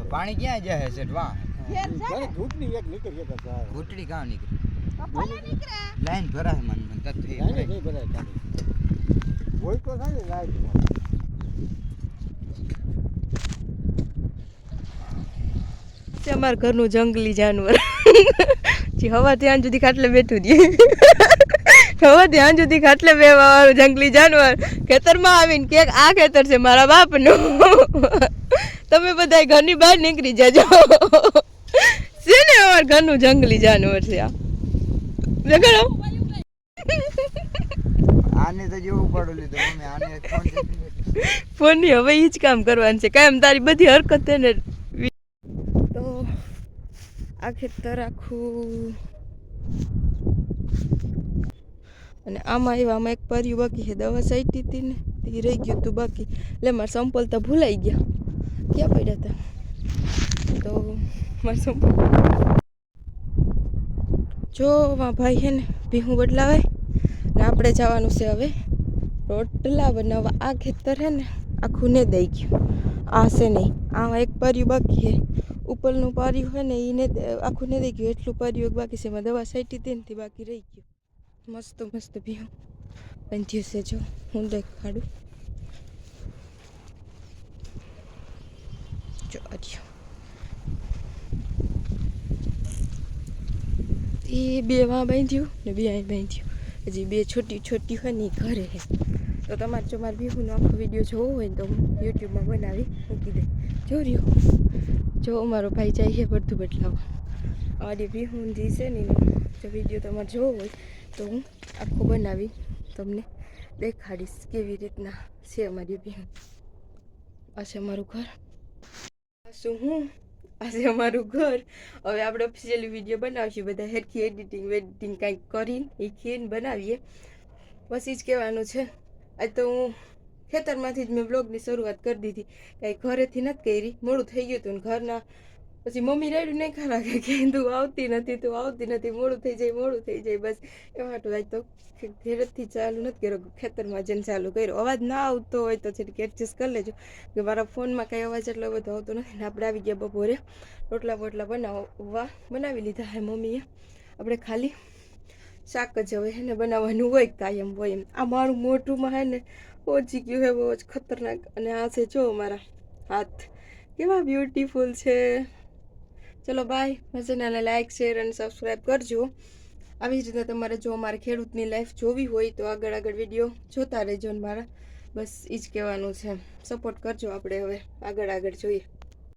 પાણી ક્યાં જાય છે વાહ ઘૂંટણી એક નીકળી જતા ઘૂંટણી કાં નીકળી લાઈન ભરાય મન તત થઈ નહીં ભરાય કાઢી હોય તો થાય ને લાઈટ છે અમારા ઘરનું જંગલી જાનવર જે હવા ત્યાં સુધી ખાટલે બેઠું રહે હવા ત્યાં સુધી ખાટલે બેવાનું જંગલી જાનવર ખેતરમાં આવીને કે આ ખેતર છે મારા બાપનું તમે બધા ઘરની બહાર નીકળી જાજો છે ને અમારા ઘરનું જંગલી જાનવર છે આ દેખાડો આને તો જેવું પડું લીધું મમ્મી આને ફોન ની હવે ઈ જ કામ કરવાનું છે કાયમ તારી બધી હરકત છે ને તો આ ખેતર આખું અને આમાં એક પાર્યું બાકી છે દવા સાઈટી હતી ને તે રહી ગયું તું બાકી એટલે મારા સંપલ તો ભૂલાઈ ગયા ક્યાં પડ્યા હતા તો મારા સંપલ જો માં ભાઈ છે ને ભીહું બદલાવાય ને આપણે જવાનું છે હવે રોટલા બનાવવા આ ખેતર છે ને આખું ને દઈ ગયું આ છે નહીં આમાં એક પાર્યું બાકી છે ઉપરનું પાર્યું હોય ને એને આખું ને દઈ ગયું એટલું પાર્યું એક બાકી છે એમાં દવા સાઈટી હતી ને બાકી રહી ગયું મસ્ત મસ્ત ભીહું બંધ્યું છે જો હું દેખાડું જો એ બે માં બાંધ્યું ને બે અહીં બાંધ્યું હજી બે છોટી છોટી હોય ને ઘરે છે તો તમારે જો મારે ભીહુંનો આખો વિડીયો જોવો હોય ને તો હું યુટ્યુબમાં બનાવી મૂકી દે જો રહ્યો જો અમારો ભાઈ જાય છે બધું બદલાવવા અમારી ભીહુંજી છે ને જો વિડીયો તમારે જોવો હોય તો હું આખો બનાવી તમને દેખાડીશ કેવી રીતના છે અમારી ભીહું આ છે અમારું ઘર શું હું આજે અમારું ઘર હવે આપણે ઓફિશિયલી વિડીયો બનાવીશું બધા હેરખી એડિટિંગ કાંઈક કરીને એ ખીને બનાવીએ બસ એ જ કહેવાનું છે આજ તો હું ખેતરમાંથી જ મેં બ્લોગની શરૂઆત કરી દીધી કાંઈ ઘરેથી નથી કરી મોડું થઈ ગયું હતું ને ઘરના પછી મમ્મી રાડ્યું નહીં ખરા કે તું આવતી નથી મોડું થઈ જાય બસ એવા હાટું આજ તો ધીરેથી ચાલુ નથી કર્યો ખેતરમાં જઈને ચાલુ કર્યો અવાજ ના આવતો હોય તો છે એડજસ્ટ કરી લેજો કે મારા ફોનમાં કાંઈ અવાજ એટલો બધો આવતો નથી ને આપણે આવી ગયા બપોરે રોટલા બનાવી લીધા હે મમ્મીએ આપણે ખાલી શાક જ હવે હે ને બનાવવાનું હોય કાયમ હોય એમ આ મારું મોઢુંમાં હે ને પહોંચી ગયું હે બહુ જ ખતરનાક અને આ છે જો મારા હાથ કેવા બ્યુટીફુલ છે ચલો બાય ચેનલને લાઈક શેર અને સબસ્ક્રાઈબ કરજો આવી જ રીતે તમારે જો અમારે ખેડૂતની લાઈફ જોવી હોય તો આગળ વિડીયો જોતા રહેજો ને મારા બસ એ જ કહેવાનું છે સપોર્ટ કરજો આપણે હવે આગળ જોઈએ